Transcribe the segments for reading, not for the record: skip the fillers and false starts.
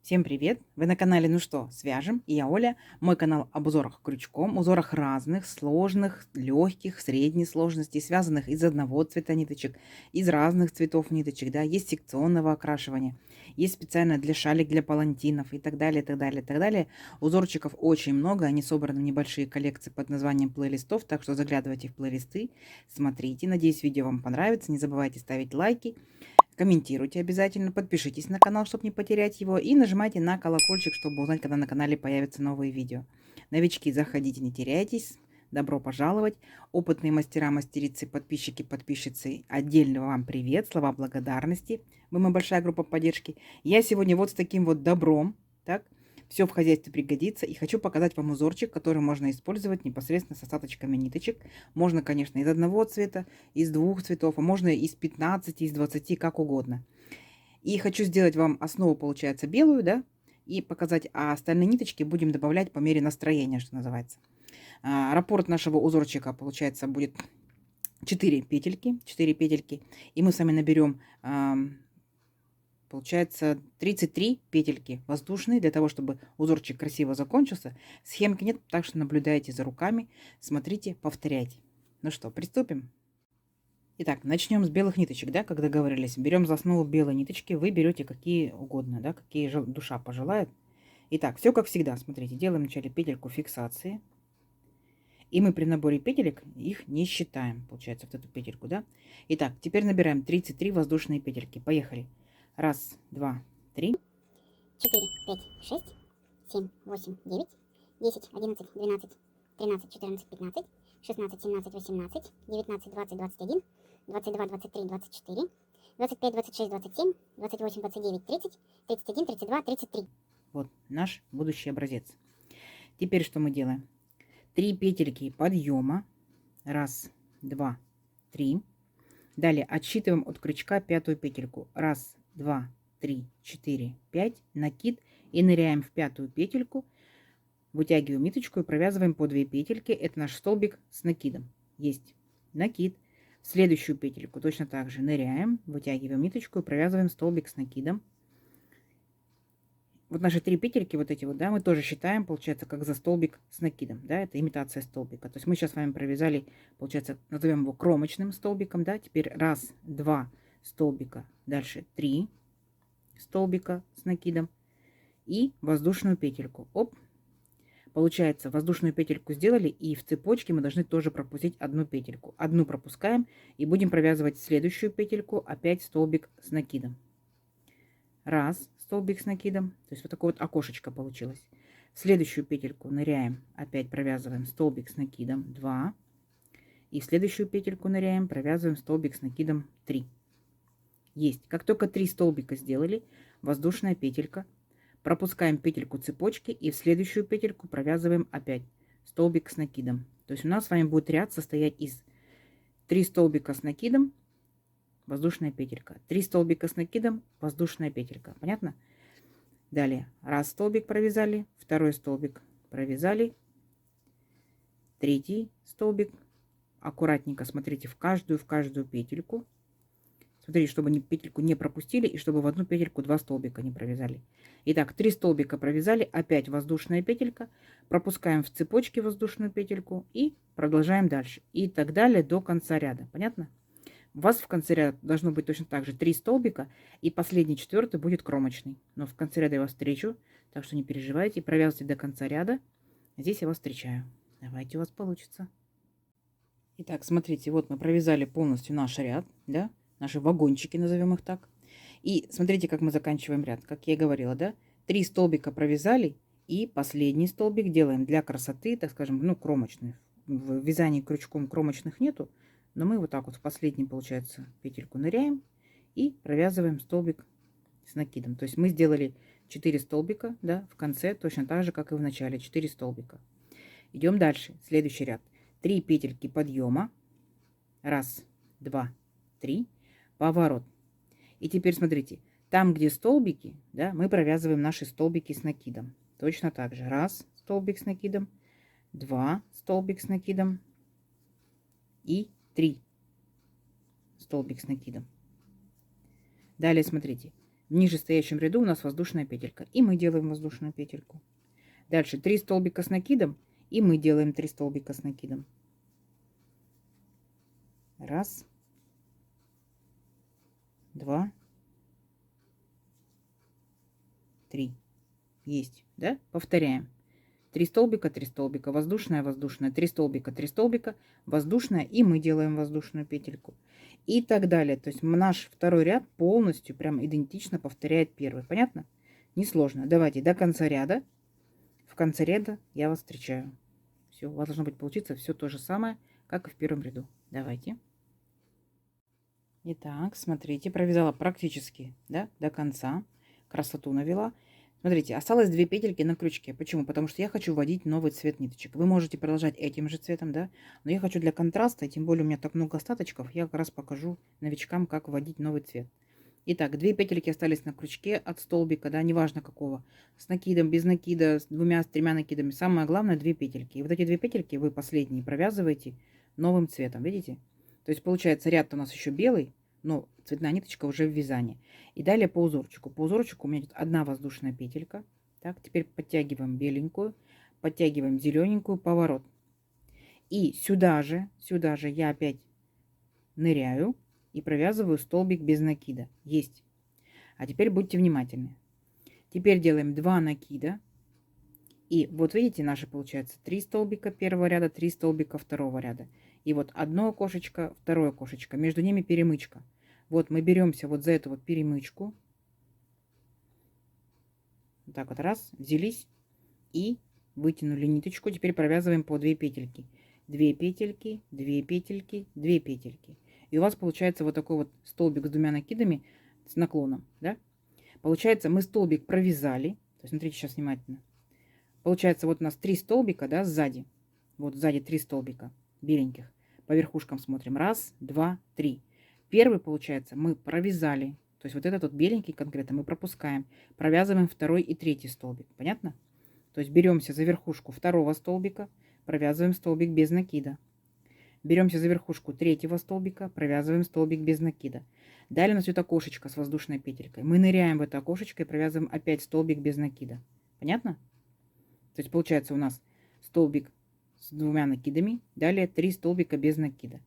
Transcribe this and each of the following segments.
Всем привет! Вы на канале «Ну что, свяжем?» И я Оля. Мой канал об узорах крючком, узорах разных, сложных, легких, средней сложности, связанных из одного цвета ниточек, из разных цветов ниточек, да, есть секционного окрашивания, есть специально для шалик, для палантинов и так далее, и так далее, и так далее. Узорчиков очень много, они собраны в небольшие коллекции под названием плейлистов, так что заглядывайте в плейлисты, смотрите. Надеюсь, видео вам понравится, не забывайте ставить лайки. Комментируйте обязательно, подпишитесь на канал, чтобы не потерять его, и нажимайте на колокольчик, чтобы узнать, когда на канале появятся новые видео. Новички, заходите, не теряйтесь. Добро пожаловать. Опытные мастера, мастерицы, подписчики, подписчицы, отдельно вам привет, слова благодарности. Вы моя большая группа поддержки. Я сегодня вот с таким вот добром, так, все в хозяйстве пригодится. И хочу показать вам узорчик, который можно использовать непосредственно с остаточками ниточек. Можно, конечно, из одного цвета, из двух цветов, а можно из 15, из 20, как угодно. И хочу сделать вам основу, получается, белую, да, и показать, а остальные ниточки будем добавлять по мере настроения, что называется. Раппорт нашего узорчика, получается, будет 4 петельки, 4 петельки. И мы с вами наберем, получается, 33 петельки воздушные, для того, чтобы узорчик красиво закончился. Схемки нет, так что наблюдайте за руками, смотрите, повторяйте. Ну что, приступим? Итак, начнем с белых ниточек, да, как договорились. Берем за основу белые ниточки, вы берете какие угодно, да, какие душа пожелает. Итак, все как всегда, смотрите, делаем вначале петельку фиксации. И мы при наборе петелек их не считаем, получается, вот эту петельку, да. Итак, теперь набираем 33 воздушные петельки. Поехали. Раз, два, три. 4, 5, 6, 7, 8, 9, 10, 11, 12, 13, 14, 15, 16, 17, 18, 19, 20, 21, 22, 23, 24, 25, 26, 27, 28, 29, 30, 31, 32, 33. Вот наш будущий образец. Теперь что мы делаем? 3 петельки подъема. Раз, два, три. Далее отсчитываем от крючка пятую петельку. Раз, два, три, четыре, пять. Накид. И ныряем в пятую петельку. Вытягиваем ниточку и провязываем по 2 петельки. Это наш столбик с накидом. Есть накид. В следующую петельку точно так же ныряем, вытягиваем ниточку и провязываем столбик с накидом. Вот наши 3 петельки, вот эти вот, да, мы тоже считаем, получается, как за столбик с накидом, да, это имитация столбика. То есть мы сейчас с вами провязали, получается, назовем его кромочным столбиком, да, теперь раз, два столбика, дальше 3 столбика с накидом и воздушную петельку. Оп, получается, воздушную петельку сделали, и в цепочке мы должны тоже пропустить одну петельку. Одну пропускаем и будем провязывать следующую петельку, опять столбик с накидом. Раз, столбик с накидом, то есть вот такое вот окошечко получилось. В следующую петельку ныряем, опять провязываем столбик с накидом 2. И в следующую петельку ныряем, провязываем столбик с накидом 3. Есть. Как только 3 столбика сделали, воздушная петелька, пропускаем петельку цепочки и в следующую петельку провязываем опять столбик с накидом. То есть у нас с вами будет ряд состоять из 3 столбика с накидом, воздушная петелька, 3 столбика с накидом, воздушная петелька. Понятно? Далее, раз столбик провязали, второй столбик провязали, третий столбик. Аккуратненько смотрите в каждую петельку. Смотрите, чтобы петельку не пропустили и чтобы в одну петельку 2 столбика не провязали. Итак, 3 столбика провязали, опять воздушная петелька, пропускаем в цепочке воздушную петельку и продолжаем дальше. И так далее до конца ряда. Понятно? У вас в конце ряда должно быть точно так же 3 столбика, и последний, четвертый будет кромочный. Но в конце ряда я вас встречу, так что не переживайте, провязывайте до конца ряда. Здесь я вас встречаю. Давайте, у вас получится. Итак, смотрите, вот мы провязали полностью наш ряд, да, наши вагончики, назовем их так. И смотрите, как мы заканчиваем ряд. Как я и говорила, да, 3 столбика провязали, и последний столбик делаем для красоты, так скажем, ну, кромочный. В вязании крючком кромочных нету. Но мы вот так вот в последнем, получается, петельку ныряем и провязываем столбик с накидом. То есть мы сделали 4 столбика, да, в конце, точно так же, как и в начале, 4 столбика. Идем дальше. Следующий ряд. 3 петельки подъема. Раз, два, три. Поворот. И теперь смотрите, там, где столбики, да, мы провязываем наши столбики с накидом. Точно так же. Раз, столбик с накидом. 2, столбик с накидом. И 3 столбик с накидом. Далее смотрите, В нижестоящем ряду у нас воздушная петелька. И мы делаем воздушную петельку. Дальше 3 столбика с накидом. И мы делаем 3 столбика с накидом. Раз. Два. Три. Есть, да? Повторяем. 3 столбика, воздушная, воздушная, 3 столбика, воздушная, и мы делаем воздушную петельку. И так далее. То есть наш второй ряд полностью прям идентично повторяет первый. Понятно? Несложно. Давайте до конца ряда. В конце ряда я вас встречаю. Все, у вас должно быть получиться все то же самое, как и в первом ряду. Давайте. Итак, смотрите, провязала практически, да, до конца. Красоту навела. Смотрите, осталось 2 петельки на крючке. Почему? Потому что я хочу вводить новый цвет ниточек. Вы можете продолжать этим же цветом, да, но я хочу для контраста, и тем более у меня так много остаточков, я как раз покажу новичкам, как вводить новый цвет. Итак, 2 петельки остались на крючке от столбика, да, неважно какого. С накидом, без накида, с 2, с 3 накидами. Самое главное 2 петельки. И вот эти 2 петельки вы последние провязываете новым цветом, видите? То есть получается ряд у нас еще белый, но цветная ниточка уже в вязании. И далее по узорчику. По узорчику у меня идет одна воздушная петелька. Так, теперь подтягиваем беленькую, подтягиваем зелененькую, поворот. И сюда же я опять ныряю и провязываю столбик без накида. Есть. А теперь будьте внимательны. Теперь делаем 2 накида. И вот видите, наши получается 3 столбика первого ряда, 3 столбика второго ряда. И вот одно окошечко, второе окошечко. Между ними перемычка. Вот мы беремся вот за эту вот перемычку. Вот так вот раз, взялись и вытянули ниточку. Теперь провязываем по 2 петельки. 2 петельки, 2 петельки, 2 петельки. И у вас получается вот такой вот столбик с 2 накидами с наклоном. Да? Получается, мы столбик провязали. То есть, смотрите сейчас внимательно. Получается, вот у нас 3 столбика, да, сзади. Вот сзади 3 столбика беленьких. По верхушкам смотрим. Раз, два, три. Первый, получается, мы провязали. То есть вот этот вот беленький конкретно мы пропускаем. Провязываем второй и третий столбик. Понятно? То есть беремся за верхушку второго столбика, провязываем столбик без накида. Беремся за верхушку третьего столбика, провязываем столбик без накида. Далее у нас идет окошечко с воздушной петелькой. Мы ныряем в это окошечко и провязываем опять столбик без накида. Понятно? То есть получается у нас столбик с 2 накидами, далее 3 столбика без накида.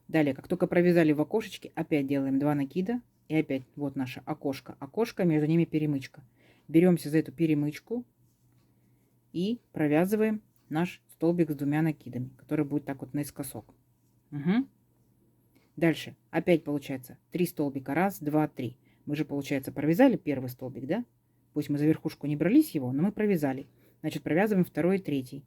Далее, как только провязали в окошечке, опять делаем 2 накида и опять вот наше окошко. Окошко, между ними перемычка. Беремся за эту перемычку и провязываем наш столбик с 2 накидами, который будет так вот наискосок. Угу. Дальше опять получается 3 столбика. Раз, два, три. Мы же, получается, провязали первый столбик, да? Пусть мы за верхушку не брались его, но мы провязали. Значит, провязываем второй и третий.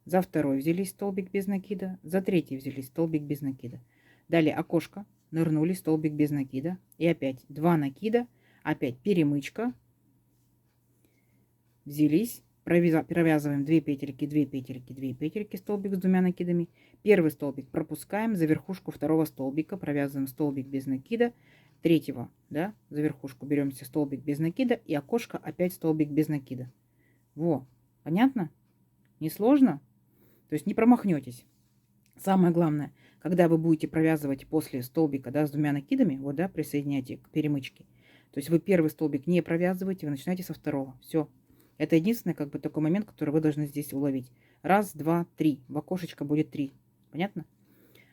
За второй взялись столбик без накида, за третий взялись столбик без накида. Далее окошко, нырнули, столбик без накида. И опять 2 накида, опять перемычка. Взялись, провязываем 2 петельки, 2 петельки, 2 петельки, столбик с 2 накидами. Первый столбик пропускаем, за верхушку второго столбика провязываем столбик без накида. Третьего, да, за верхушку беремся столбик без накида и окошко опять столбик без накида. Во, понятно? Несложно? То есть не промахнетесь. Самое главное, когда вы будете провязывать после столбика, да, с 2 накидами, вот, да, присоединяйте к перемычке. То есть вы первый столбик не провязываете, вы начинаете со второго. Все. Это единственный, как бы, такой момент, который вы должны здесь уловить. Раз, два, три. В окошечко будет 3. Понятно?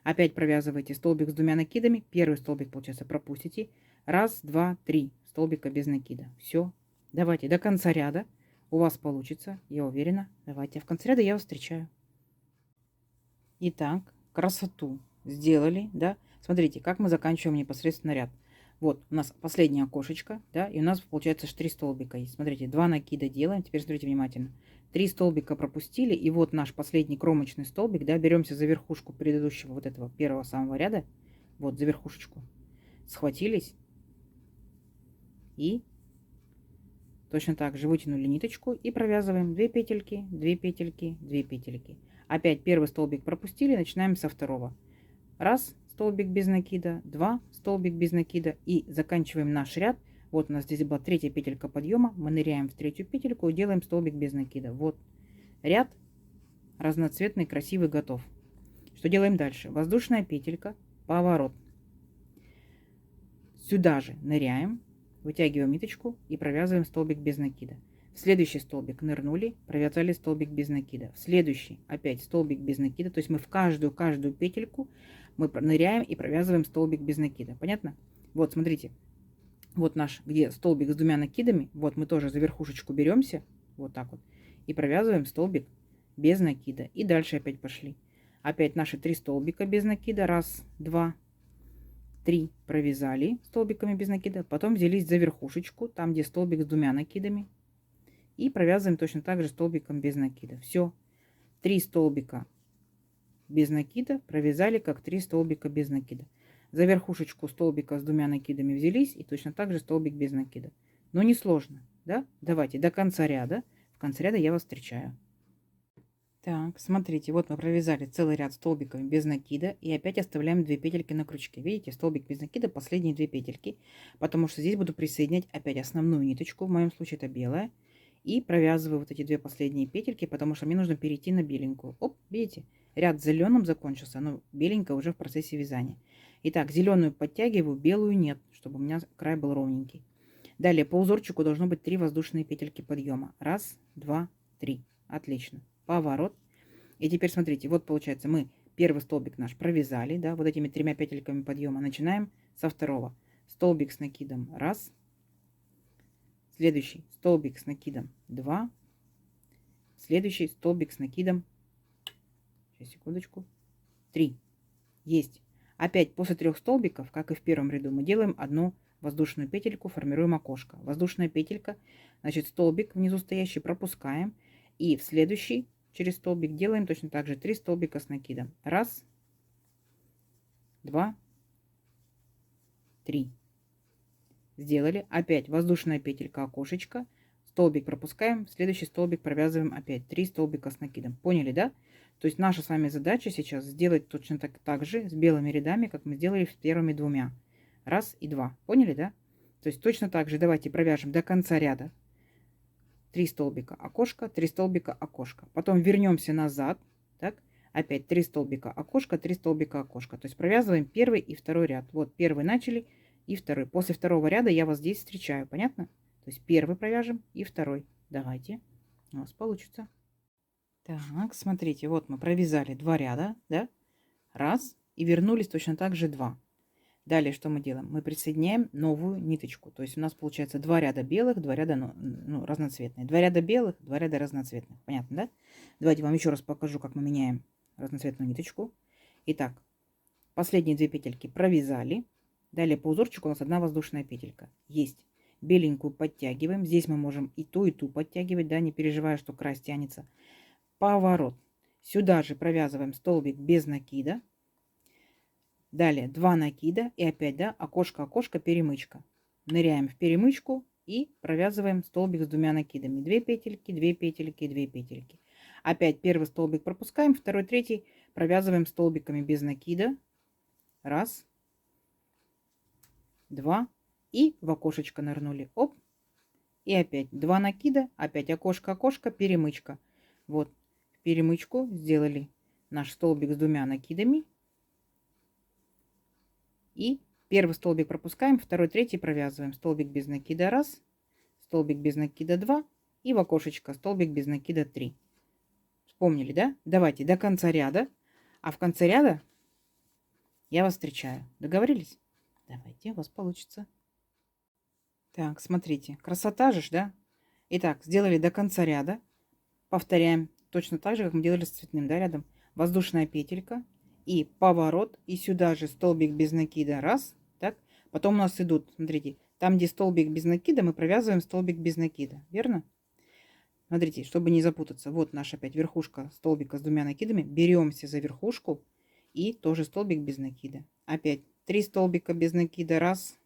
Опять провязываете столбик с 2 накидами. Первый столбик, получается, пропустите. Раз, два, три. Столбика без накида. Все. Давайте до конца ряда. У вас получится, я уверена. Давайте. В конце ряда я вас встречаю. Итак, красоту сделали, да. Смотрите, как мы заканчиваем непосредственно ряд. Вот у нас последнее окошечко, да, и у нас получается 3 столбика есть. Смотрите, 2 накида делаем. Теперь смотрите внимательно. 3 столбика пропустили, и вот наш последний кромочный столбик, да, беремся за верхушку предыдущего вот этого первого самого ряда, вот за верхушечку, схватились и точно так же вытянули ниточку и провязываем 2 петельки, 2 петельки, 2 петельки. Опять первый столбик пропустили, начинаем со второго. Раз, столбик без накида, 2, столбик без накида и заканчиваем наш ряд. Вот у нас здесь была 3-я петелька подъема, мы ныряем в 3-ю петельку и делаем столбик без накида. Вот ряд разноцветный, красивый, готов. Что делаем дальше? Воздушная петелька, поворот. Сюда же ныряем, вытягиваем ниточку и провязываем столбик без накида. В следующий столбик нырнули, провязали столбик без накида. В следующий опять столбик без накида. То есть мы в каждую петельку мы ныряем и провязываем столбик без накида. Понятно? Вот, смотрите. Вот наш, где столбик с двумя накидами. Вот мы тоже за верхушечку беремся. Вот так вот. И провязываем столбик без накида. И дальше опять пошли. Опять наши 3 столбика без накида. Раз, два, 3 провязали столбиками без накида. Потом взялись за верхушечку, там где столбик с двумя накидами. И провязываем точно так же столбиком без накида. Все. 3 столбика без накида провязали, как 3 столбика без накида. За верхушечку столбика с двумя накидами взялись и точно так же столбик без накида. Но не сложно, да? Давайте до конца ряда. В конце ряда я вас встречаю. Так, смотрите, вот мы провязали целый ряд столбиками без накида и опять оставляем 2 петельки на крючке. Видите, столбик без накида, последние 2 петельки, потому что здесь буду присоединять опять основную ниточку, в моем случае это белая, и провязываю вот эти 2 последние петельки, потому что мне нужно перейти на беленькую. Оп, видите, ряд зеленым закончился, но беленькая уже в процессе вязания. Итак, зеленую подтягиваю, белую нет, чтобы у меня край был ровненький. Далее по узорчику должно быть 3 воздушные петельки подъема. Раз, два, 3. Отлично. Поворот. И теперь смотрите, вот получается мы первый столбик наш провязали, да, вот этими 3 петельками подъема. Начинаем со второго. Столбик с накидом раз. Следующий столбик с накидом 2. Следующий столбик с накидом, сейчас, секундочку, 3. Есть. Опять после 3 столбиков, как и в первом ряду, мы делаем одну воздушную петельку, формируем окошко. Воздушная петелька, значит столбик внизу стоящий пропускаем. И в следующий через столбик делаем точно так же 3 столбика с накидом. Раз, два, 3. Сделали. Опять воздушная петелька, окошечко. Столбик пропускаем. Следующий столбик провязываем опять 3 столбика с накидом. Поняли, да? То есть наша с вами задача сейчас сделать точно так же с белыми рядами, как мы сделали с первыми 2. Раз и 2. Поняли, да? То есть точно так же давайте провяжем до конца ряда. 3 столбика окошко, 3 столбика окошко. Потом вернемся назад. Так? Опять 3 столбика окошко, 3 столбика окошко. То есть провязываем первый и второй ряд. Вот первый начали и второй. После второго ряда я вас здесь встречаю. Понятно? То есть первый провяжем и второй. Давайте. У нас получится. Так, смотрите, вот мы провязали 2 ряда, да? Раз. И вернулись точно так же 2. Далее что мы делаем? Мы присоединяем новую ниточку. То есть у нас получается 2 ряда белых, 2 ряда разноцветные. 2 ряда белых, 2 ряда разноцветных. Понятно, да? Давайте вам еще раз покажу, как мы меняем разноцветную ниточку. Итак, последние 2 петельки провязали. Далее по узорчику у нас 1 воздушная петелька. Есть. Беленькую подтягиваем. Здесь мы можем и ту подтягивать, да, не переживая, что край стянется. Поворот. Сюда же провязываем столбик без накида. Далее 2 накида и опять, да, окошко, окошко, перемычка. Ныряем в перемычку и провязываем столбик с 2 накидами. 2 петельки, 2 петельки, 2 петельки. Опять первый столбик пропускаем, второй, третий провязываем столбиками без накида. Раз, 2 и в окошечко нырнули. Оп. И опять 2 накида, опять окошко, окошко, перемычка. Вот в перемычку сделали наш столбик с 2 накидами. И первый столбик пропускаем, второй, третий провязываем. Столбик без накида 1, столбик без накида 2 и в окошечко столбик без накида 3. Вспомнили, да? Давайте до конца ряда. А в конце ряда я вас встречаю. Договорились? Давайте, у вас получится. Так, смотрите, красота же, да? Итак, сделали до конца ряда. Повторяем точно так же, как мы делали с цветным, да, рядом. Воздушная петелька. И поворот, и сюда же столбик без накида, раз, так, потом у нас идут, смотрите, там, где столбик без накида, мы провязываем столбик без накида, верно? Смотрите, чтобы не запутаться, вот наша опять верхушка столбика с 2 накидами, беремся за верхушку и тоже столбик без накида. Опять 3 столбика без накида, раз,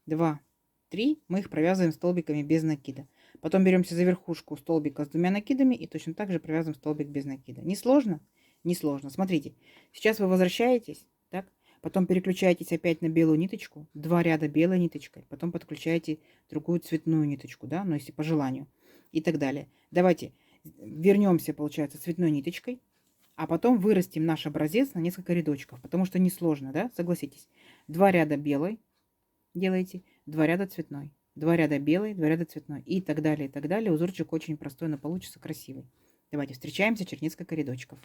2, 3, мы их провязываем столбиками без накида. Потом беремся за верхушку столбика с 2 накидами и точно так же провязываем столбик без накида. Не сложно? Несложно. Смотрите, сейчас вы возвращаетесь, так? Потом переключаетесь опять на белую ниточку, 2 ряда белой ниточкой, потом подключаете другую цветную ниточку, да, но если по желанию, и так далее. Давайте вернемся, получается, цветной ниточкой, а потом вырастим наш образец на несколько рядочков, потому что несложно, да, согласитесь. 2 ряда белой делаете, 2 ряда цветной, 2 ряда белый, 2 ряда цветной и так далее, и так далее. Узорчик очень простой, но получится красивый. Давайте встречаемся через несколько рядочков.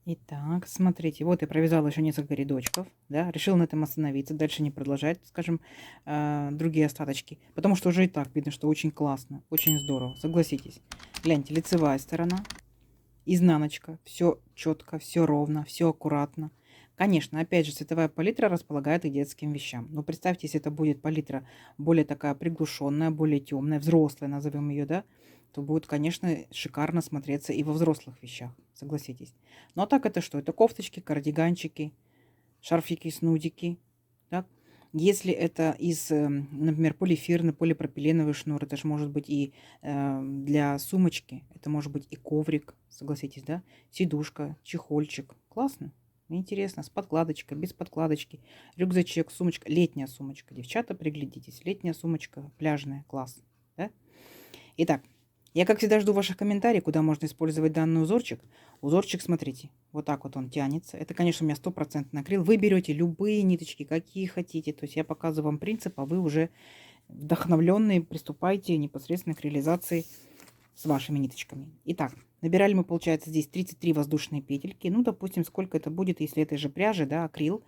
Итак, смотрите, вот я провязала еще несколько рядочков, да, решила на этом остановиться, дальше не продолжать, скажем, другие остаточки, потому что уже и так видно, что очень классно, очень здорово, согласитесь. Гляньте, лицевая сторона, изнаночка, все четко, все ровно, все аккуратно. Конечно, опять же, цветовая палитра располагает и детским вещам. Но представьте, если это будет палитра более такая приглушенная, более темная, взрослая, назовем ее, да, то будет, конечно, шикарно смотреться и во взрослых вещах, согласитесь. Ну а так это что? Это кофточки, кардиганчики, шарфики, снудики. Так? Если это из, например, полиэфирный, полипропиленовый шнур, это же может быть и для сумочки, это может быть и коврик, согласитесь, да? Сидушка, чехольчик. Классно, интересно, с подкладочкой, без подкладочки, рюкзачек, сумочка, летняя сумочка. Девчата, приглядитесь, летняя сумочка, пляжная, класс. Да? Итак, я, как всегда, жду ваших комментариев, куда можно использовать данный узорчик. Узорчик, смотрите, вот так вот он тянется. Это, конечно, у меня 100% акрил. Вы берете любые ниточки, какие хотите. То есть я показываю вам принцип, а вы уже вдохновленные приступайте непосредственно к реализации с вашими ниточками. Итак, набирали мы, получается, здесь 33 воздушные петельки. Ну, допустим, сколько это будет, если этой же пряжи, да, акрил.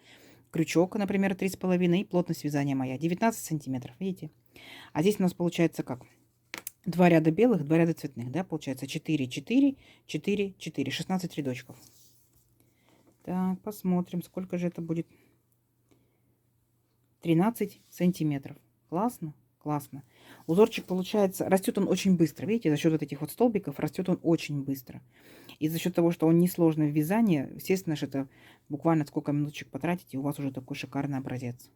Крючок, например, 3,5 и плотность вязания моя 19 сантиметров, видите? А здесь у нас получается как? 2 ряда белых, 2 ряда цветных, да, получается 4, 4, 4, 4, 16 рядочков. Так, посмотрим, сколько же это будет. 13 сантиметров. Классно, классно. Узорчик получается, растет он очень быстро, видите, за счет вот этих вот столбиков растет он очень быстро. И за счет того, что он несложный в вязании, естественно, что это буквально сколько минуточек потратите, и у вас уже такой шикарный образец.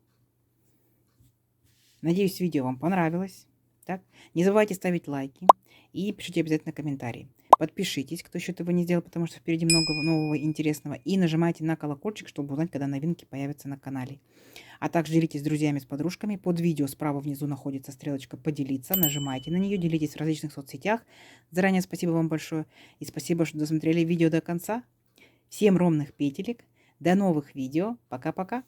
Надеюсь, видео вам понравилось. Так? Не забывайте ставить лайки и пишите обязательно комментарии. Подпишитесь, кто еще этого не сделал, потому что впереди много нового и интересного. И нажимайте на колокольчик, чтобы узнать, когда новинки появятся на канале. А также делитесь с друзьями, с подружками. Под видео справа внизу находится стрелочка «Поделиться». Нажимайте на нее, делитесь в различных соцсетях. Заранее спасибо вам большое. И спасибо, что досмотрели видео до конца. Всем ровных петелек. До новых видео. Пока-пока.